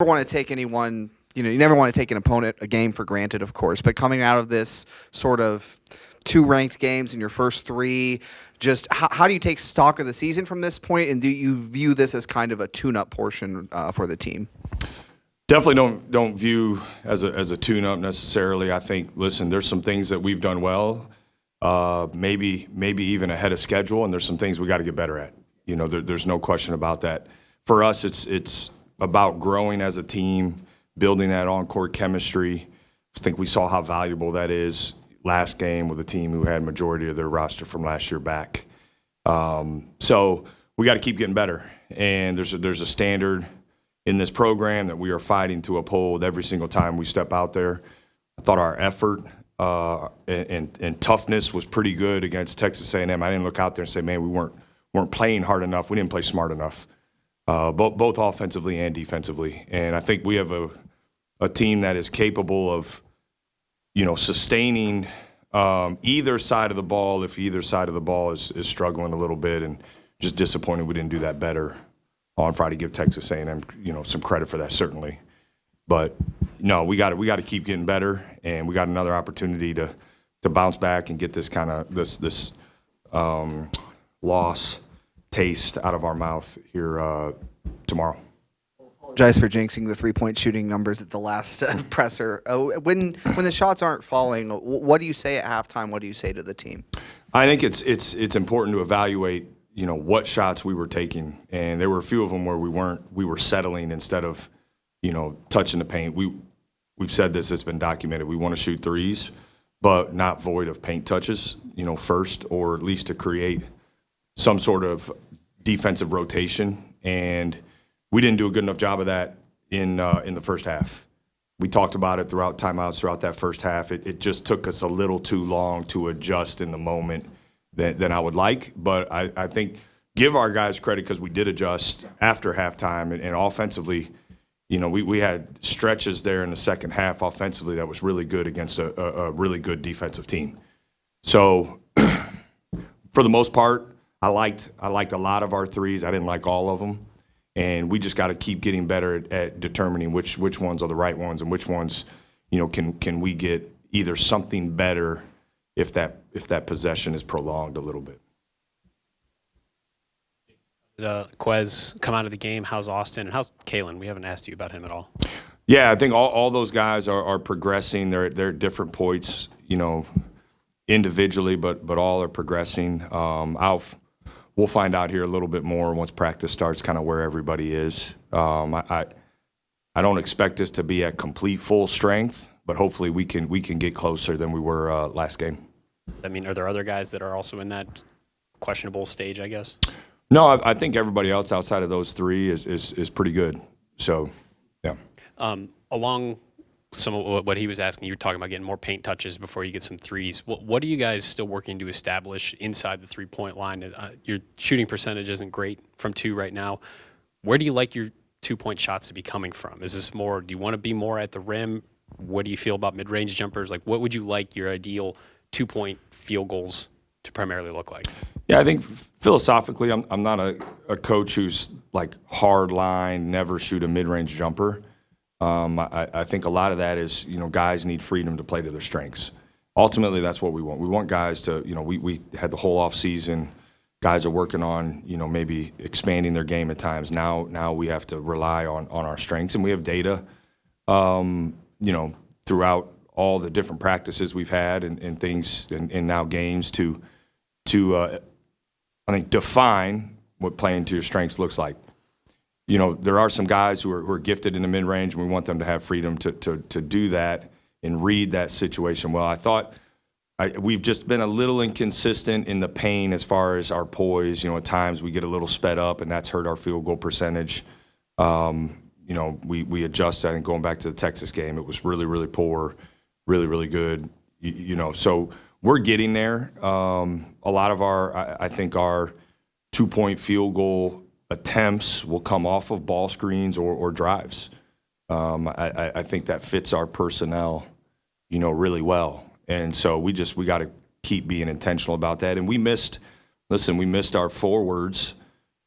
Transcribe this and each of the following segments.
never want to take anyone, you never want to take an opponent, a game for granted, of course, but coming out of this sort of 2 ranked games in your first 3, just how do you take stock of the season from this point, and do you view this as kind of a tune-up portion for the team? Definitely don't view as a tune-up necessarily. I think, listen, there's some things that we've done well, maybe even ahead of schedule, and there's some things we got to get better at. There's no question about that. For us, it's about growing as a team, building that on-court chemistry. I think we saw how valuable that is last game with a team who had majority of their roster from last year back. So we got to keep getting better, and there's a standard in this program that we are fighting to uphold every single time we step out there. I thought our effort and toughness was pretty good against Texas A&M. I didn't look out there and say, man, we weren't playing hard enough. We didn't play smart enough, both offensively and defensively. And I think we have a team that is capable of, sustaining either side of the ball if either side of the ball is struggling a little bit, and just disappointed we didn't do that better on Friday. Give Texas A&M, some credit for that, certainly. But no, we got to keep getting better, and we got another opportunity to bounce back and get this kind of this loss taste out of our mouth here tomorrow. Apologize for jinxing the 3-point shooting numbers at the last presser. When the shots aren't falling, what do you say at halftime? What do you say to the team? I think it's important to evaluate what shots we were taking, and there were a few of them where we were settling instead of touching the paint. We've said this, it's been documented. We want to shoot threes, but not void of paint touches, first, or at least to create some sort of defensive rotation. And we didn't do a good enough job of that in the first half. We talked about it throughout timeouts throughout that first half. It just took us a little too long to adjust in the moment than I would like. But I think give our guys credit because we did adjust after halftime, and offensively, we had stretches there in the second half offensively that was really good against a really good defensive team. So for the most part, I liked a lot of our threes. I didn't like all of them. And we just got to keep getting better at determining which ones are the right ones and which ones, can we get either something better if that possession is prolonged a little bit. Quez come out of the game. How's Austin and how's Kalen? We haven't asked you about him at all. Yeah, I think all those guys are progressing. They're at different points, individually, but all are progressing. We'll find out here a little bit more once practice starts, kind of where everybody is. I don't expect this to be at complete full strength, but hopefully we can get closer than we were last game. I mean, are there other guys that are also in that questionable stage, I guess? No, I think everybody else outside of those 3 is pretty good. So, yeah. Along some of what he was asking, you were talking about getting more paint touches before you get some threes. What are you guys still working to establish inside the 3-point line? Your shooting percentage isn't great from 2 right now. Where do you like your 2-point shots to be coming from? Is this more, do you want to be more at the rim? What do you feel about mid-range jumpers? Like, what would you like your ideal 2-point field goals to primarily look like? Yeah, I think philosophically, I'm not a coach who's like hard line, never shoot a mid-range jumper. I think a lot of that is, guys need freedom to play to their strengths. Ultimately, that's what we want. We want guys to, we had the whole off season. Guys are working on, maybe expanding their game at times. Now we have to rely on our strengths, and we have data, throughout all the different practices we've had and things and now games to I think define what playing to your strengths looks like. There are some guys who are gifted in the mid-range, and we want them to have freedom to do that and read that situation well. I thought we've just been a little inconsistent in the paint as far as our poise. At times we get a little sped up, and that's hurt our field goal percentage. We adjusted. I think going back to the Texas game, it was really, really poor, really, really good. So we're getting there. A lot of I think our 2-point field goal attempts will come off of ball screens or drives. I think that fits our personnel, really well. And so we got to keep being intentional about that. And we missed our forwards,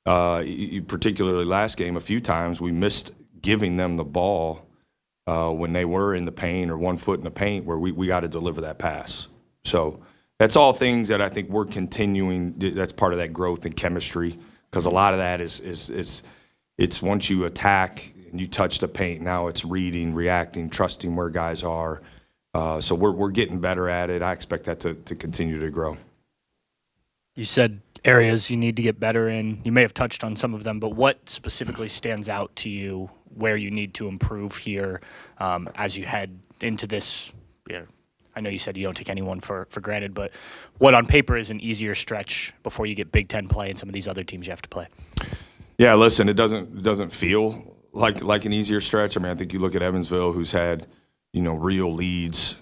particularly last game a few times. We missed giving them the ball when they were in the paint or 1 foot in the paint, where we got to deliver that pass. So that's all things that I think we're continuing. That's part of that growth and chemistry, because a lot of that is it's once you attack and you touch the paint, now it's reading, reacting, trusting where guys are. So we're getting better at it. I expect that to continue to grow. You said areas you need to get better in. You may have touched on some of them, but what specifically stands out to you where you need to improve here as you head into this? I know you said you don't take anyone for granted, but what on paper is an easier stretch before you get Big Ten play and some of these other teams you have to play? Yeah, listen, it doesn't feel like an easier stretch. I mean, I think you look at Evansville, who's had real leads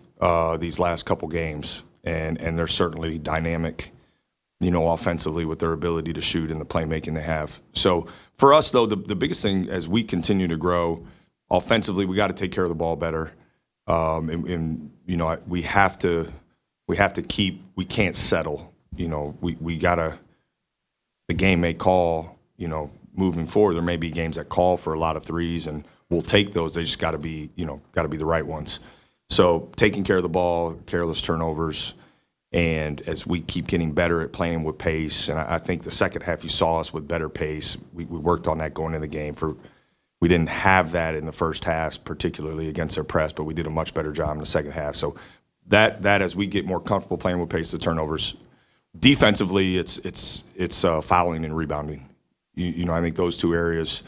these last couple games, and they're certainly dynamic, offensively with their ability to shoot and the playmaking they have. So for us, though, the biggest thing as we continue to grow offensively, we got to take care of the ball better. We have to keep. We can't settle. We gotta. The game may call. Moving forward, there may be games that call for a lot of threes, and we'll take those. They just got to be the right ones. So taking care of the ball, careless turnovers, and as we keep getting better at playing with pace, and I think the second half you saw us with better pace. We worked on that going into the game. We didn't have that in the first half, particularly against their press, but we did a much better job in the second half. So that as we get more comfortable playing with pace, the turnovers. Defensively, it's fouling and rebounding. I think those two areas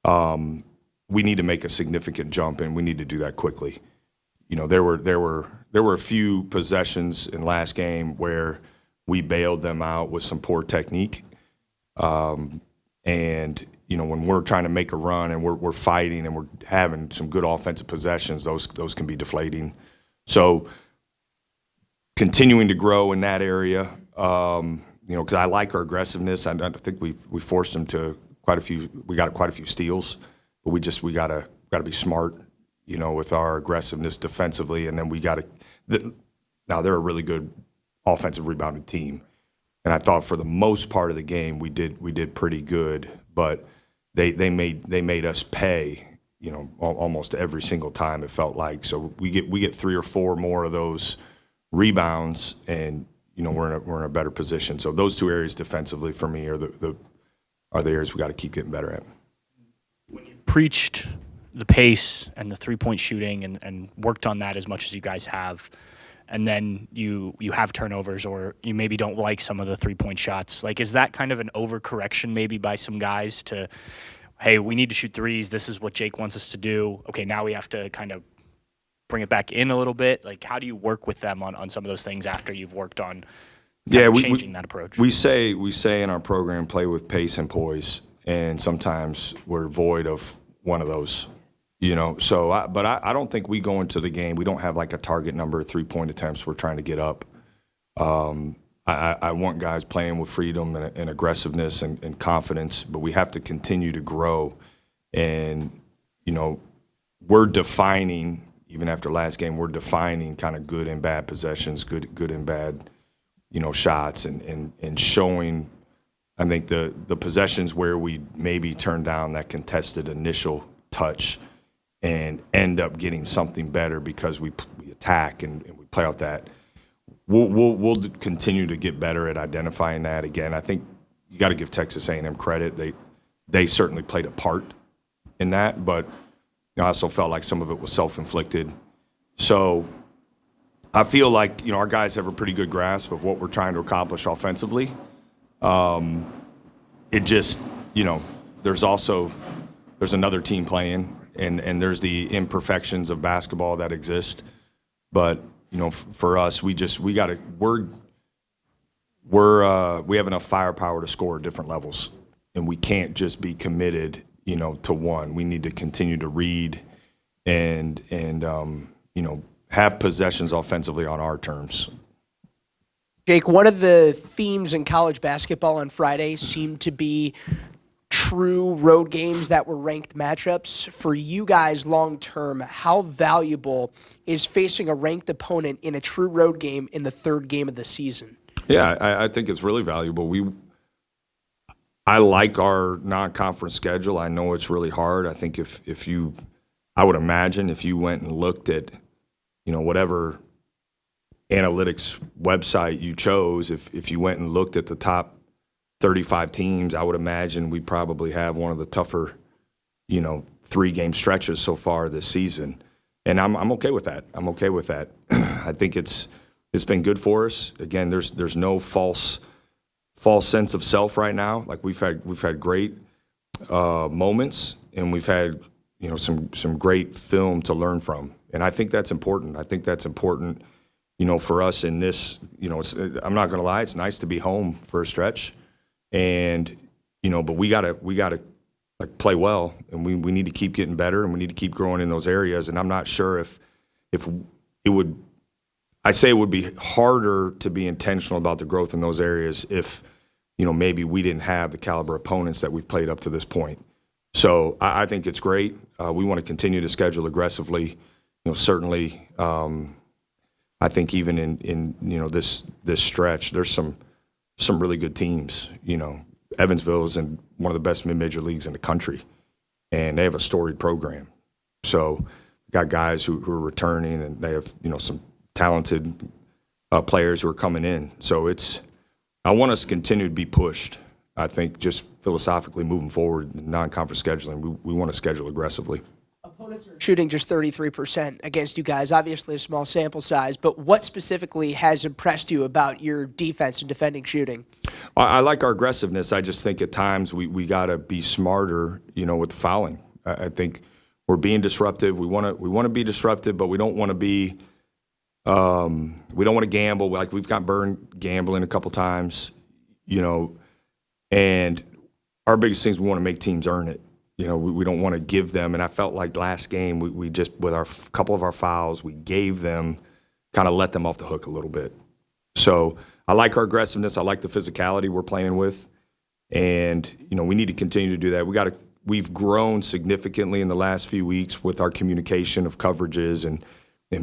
we need to make a significant jump, and we need to do that quickly. There were a few possessions in last game where we bailed them out with some poor technique, and when we're trying to make a run and we're fighting and we're having some good offensive possessions, those can be deflating. So continuing to grow in that area. Because I like our aggressiveness. I think we forced them to quite a few. We got quite a few steals, but we got to be smart, with our aggressiveness defensively, and then we got to. Now they're a really good offensive rebounding team, and I thought for the most part of the game we did pretty good, but they made us pay, almost every single time it felt like. So we get 3 or 4 more of those rebounds, and we're in a better position. So those two areas defensively for me are the areas we got to keep getting better at. When you preached the pace and the 3-point shooting and worked on that as much as you guys have, and then you have turnovers, or you maybe don't like some of the 3-point shots, like, is that kind of an overcorrection maybe by some guys to, hey, we need to shoot threes, this is what Jake wants us to do, okay, now we have to kind of bring it back in a little bit? Like, how do you work with them on some of those things after you've worked on changing that approach? We say in our program, play with pace and poise, and sometimes we're void of one of those. So I don't think we go into the game. We don't have like a target number of 3-point attempts we're trying to get up. I want guys playing with freedom and aggressiveness and confidence, but we have to continue to grow. And, we're defining, even after last game, we're defining kind of good and bad possessions, good and bad, shots, and showing, I think, the possessions where we maybe turn down that contested initial touch and end up getting something better because we attack and we play out that. We'll continue to get better at identifying that. Again, I think you got to give Texas A&M credit. They certainly played a part in that, but I also felt like some of it was self-inflicted. So I feel like our guys have a pretty good grasp of what we're trying to accomplish offensively. It just there's another team playing, and there's the imperfections of basketball that exist. But for us, we have enough firepower to score at different levels, and we can't just be committed to one. We need to continue to read and have possessions offensively on our terms. Jake, one of the themes in college basketball on Friday seemed to be true road games that were ranked matchups. For you guys long term, how valuable is facing a ranked opponent in a true road game in the third game of the season? Yeah, I think it's really valuable. I like our non-conference schedule. I know it's really hard. I think I would imagine if you went and looked at, whatever analytics website you chose, if you went and looked at the top 35 teams, I would imagine we probably have one of the tougher, 3-game stretches so far this season. And I'm okay with that. I'm okay with that. I think it's been good for us. Again, there's no false sense of self right now. Like we've had great moments, and we've had some great film to learn from, and I think that's important. I think that's important, for us in this. I'm not going to lie, it's nice to be home for a stretch, and but we gotta like play well, and we need to keep getting better, and we need to keep growing in those areas. And I'm not sure if it would. I say it would be harder to be intentional about the growth in those areas if, maybe we didn't have the caliber opponents that we've played up to this point. So I think it's great. We want to continue to schedule aggressively. Certainly, I think even in this stretch, there's some really good teams. Evansville is in one of the best mid-major leagues in the country, and they have a storied program. So got guys who are returning, and they have some talented players who are coming in. So I want us to continue to be pushed. I think just philosophically moving forward, non-conference scheduling, we want to schedule aggressively. Opponents are shooting just 33% against you guys. Obviously a small sample size, but what specifically has impressed you about your defense and defending shooting? I like our aggressiveness. I just think at times we got to be smarter, with the fouling. I think we're being disruptive. We want to be disruptive, but we don't want to be. We don't want to gamble. Like we've got burned gambling a couple times, and our biggest thing is we want to make teams earn it. We don't want to give them. And I felt like last game we just, with our couple of our fouls, we gave them, kind of let them off the hook a little bit. So I like our aggressiveness. I like the physicality we're playing with, and we need to continue to do that. We've grown significantly in the last few weeks with our communication of coverages and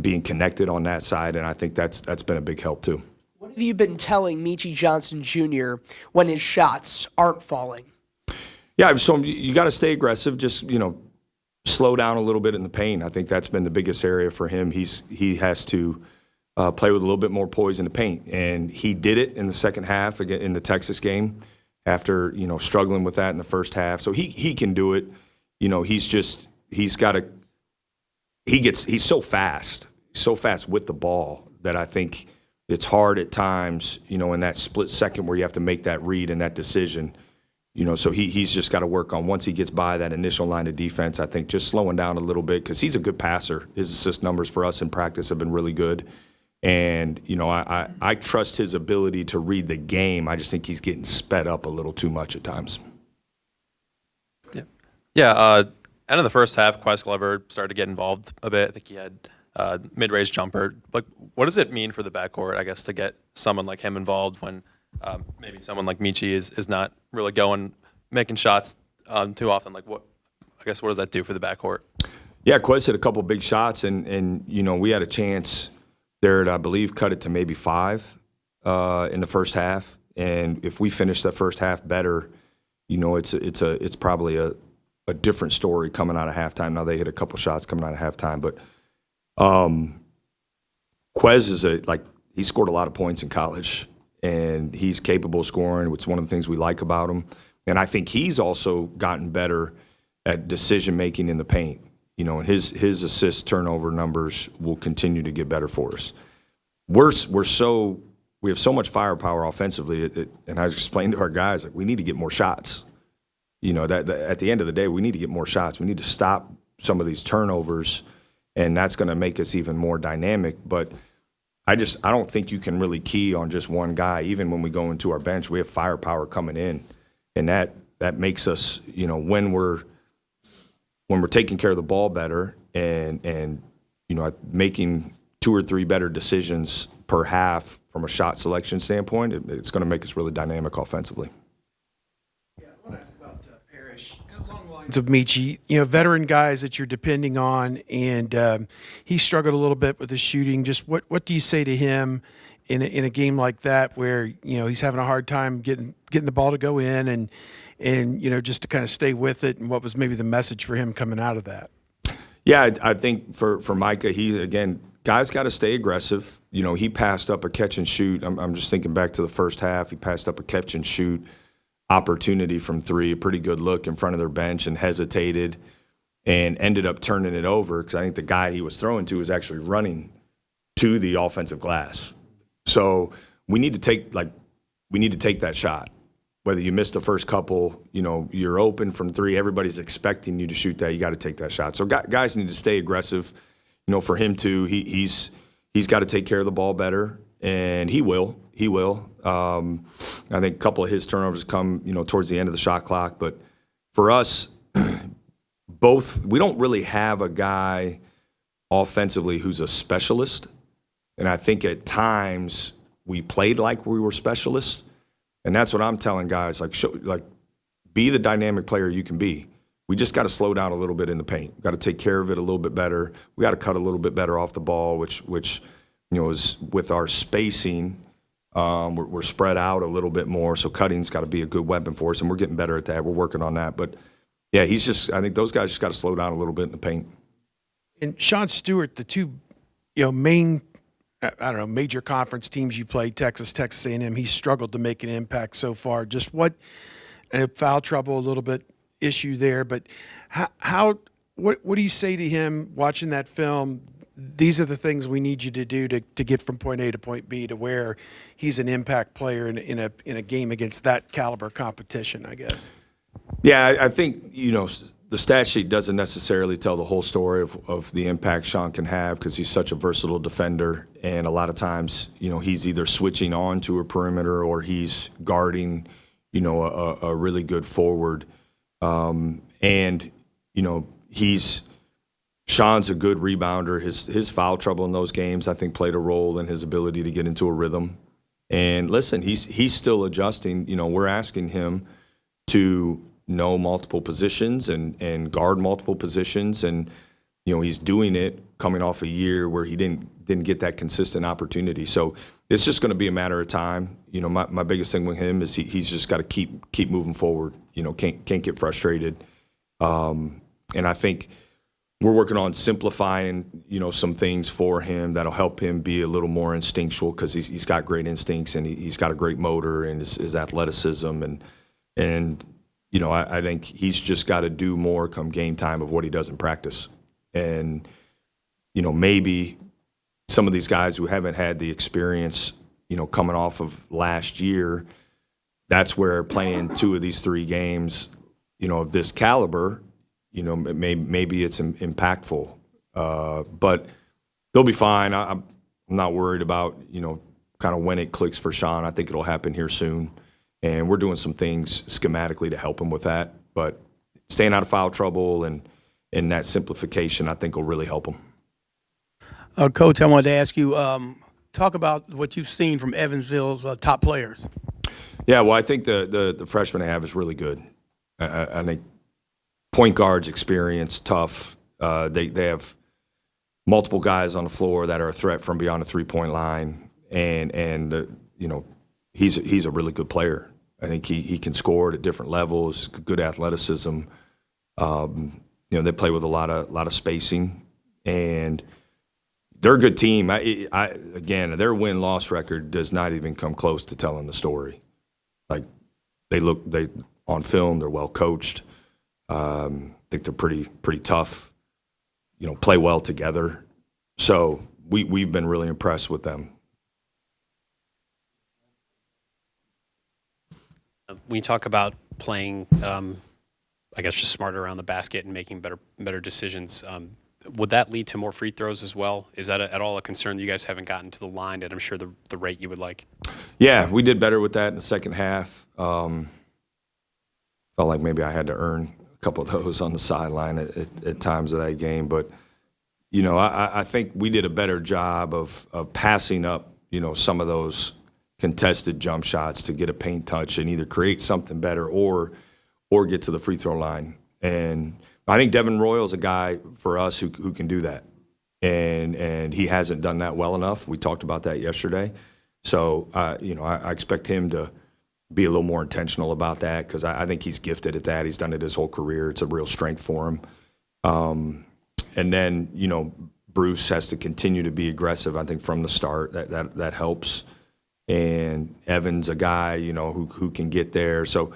being connected on that side, and I think that's been a big help too. What have you been telling Meechie Johnson Jr. when his shots aren't falling? Yeah, so you got to stay aggressive. Just slow down a little bit in the paint. I think that's been the biggest area for him. He has to play with a little bit more poise in the paint, and he did it in the second half again in the Texas game after struggling with that in the first half. So he can do it. He's so fast with the ball that I think it's hard at times, in that split second where you have to make that read and that decision. So he's just got to work on, once he gets by that initial line of defense, I think just slowing down a little bit, because he's a good passer. His assist numbers for us in practice have been really good. And, I trust his ability to read the game. I just think he's getting sped up a little too much at times. Yeah. End of the first half, Quest Glover started to get involved a bit. I think he had mid-range jumper. Like, what does it mean for the backcourt, I guess, to get someone like him involved when maybe someone like Meechie is not really making shots too often? Like, what does that do for the backcourt? Yeah, Quest hit a couple big shots, and we had a chance there to, I believe, cut it to maybe 5 in the first half. And if we finish that first half better, it's probably a different story coming out of halftime. Now they hit a couple shots coming out of halftime, but Quez is he scored a lot of points in college, and he's capable of scoring. It's one of the things we like about him. And I think he's also gotten better at decision making in the paint. And his assist turnover numbers will continue to get better for us. We have so much firepower offensively, and I explained to our guys, like, we need to get more shots. That at the end of the day, we need to get more shots. We need to stop some of these turnovers, and that's going to make us even more dynamic. But I don't think you can really key on just one guy. Even when we go into our bench, we have firepower coming in, and that makes us, when we're taking care of the ball better and making 2 or 3 better decisions per half from a shot selection standpoint, it's going to make us really dynamic offensively. Of Meechie, veteran guys that you're depending on, and he struggled a little bit with the shooting. Just what do you say to him in a game like that where he's having a hard time getting the ball to go in, and and just to kind of stay with it, and what was maybe the message for him coming out of that? Yeah, I think for Micah, guys got to stay aggressive. He passed up a catch and shoot. I'm just thinking back to the first half. He passed up a catch and shoot opportunity from three, a pretty good look in front of their bench, and hesitated and ended up turning it over because I think the guy he was throwing to was actually running to the offensive glass. So we need to take that shot. Whether you miss the first couple, you're open from three. Everybody's expecting you to shoot that. You got to take that shot. So guys need to stay aggressive. For him too, he's got to take care of the ball better, and he will. He will. I think a couple of his turnovers come, towards the end of the shot clock. But for us, we don't really have a guy offensively who's a specialist. And I think at times we played like we were specialists. And that's what I'm telling guys, be the dynamic player you can be. We just got to slow down a little bit in the paint. Got to take care of it a little bit better. We got to cut a little bit better off the ball, which is with our spacing, we're spread out a little bit more. So cutting's got to be a good weapon for us, and we're getting better at that. We're working on that. But yeah, I think those guys just got to slow down a little bit in the paint. And Sean Stewart, the two, main, major conference teams you played, Texas A&M, he's struggled to make an impact so far. Just what foul trouble, a little bit issue there, but what do you say to him watching that film? These are the things we need you to do to get from point A to point B to where he's an impact player in a game against that caliber competition, I guess. Yeah, I think the stat sheet doesn't necessarily tell the whole story of the impact Sean can have because he's such a versatile defender, and a lot of times he's either switching on to a perimeter or he's guarding a really good forward. Sean's a good rebounder. His foul trouble in those games, I think, played a role in his ability to get into a rhythm. And listen, he's still adjusting. We're asking him to know multiple positions and guard multiple positions, and he's doing it coming off a year where he didn't get that consistent opportunity. So it's just going to be a matter of time. My biggest thing with him is he's just got to keep moving forward. Can't get frustrated. And I think we're working on simplifying, some things for him that'll help him be a little more instinctual because he's got great instincts and he's got a great motor and his athleticism and I think he's just got to do more come game time of what he does in practice. And maybe some of these guys who haven't had the experience, coming off of last year, that's where playing two of these three games, of this caliber, maybe it's impactful. But they'll be fine. I'm not worried about, kind of when it clicks for Sean. I think it'll happen here soon. And we're doing some things schematically to help him with that. But staying out of foul trouble and that simplification, I think, will really help him. Coach, I wanted to ask you, talk about what you've seen from Evansville's top players. Yeah, well, I think the freshmen they have is really good. I think point guards, experience, tough. They have multiple guys on the floor that are a threat from beyond the three-point line, and he's a really good player. I think he can score at different levels, good athleticism. They play with a lot of spacing, and they're a good team. Again, their win-loss record does not even come close to telling the story. Like they on film, they're well coached. I think they're pretty tough. Play well together. So we've been really impressed with them. When you talk about playing, I guess just smarter around the basket and making better decisions, would that lead to more free throws as well? Is that at all a concern that you guys haven't gotten to the line at, I'm sure, the rate you would like? Yeah, we did better with that in the second half. Felt like maybe I had to earn a couple of those on the sideline at times of that game. But, I think we did a better job of passing up, some of those contested jump shots to get a paint touch and either create something better or get to the free throw line. And I think Devin Royal's a guy for us who can do that. And he hasn't done that well enough. We talked about that yesterday. So, I expect him to, be a little more intentional about that because I think he's gifted at that. He's done it his whole career. It's a real strength for him. And then, you know, Bruce has to continue to be aggressive, I think, from the start. That helps. And Evan's a guy, you know, who can get there. So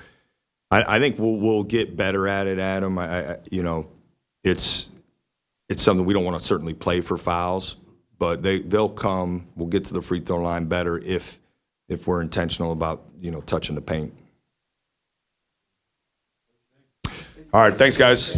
I think we'll get better at it, Adam. You know, it's something we don't want to certainly play for fouls, but they'll come. We'll get to the free throw line better if we're intentional about, you know, touching the paint. All right, thanks, guys.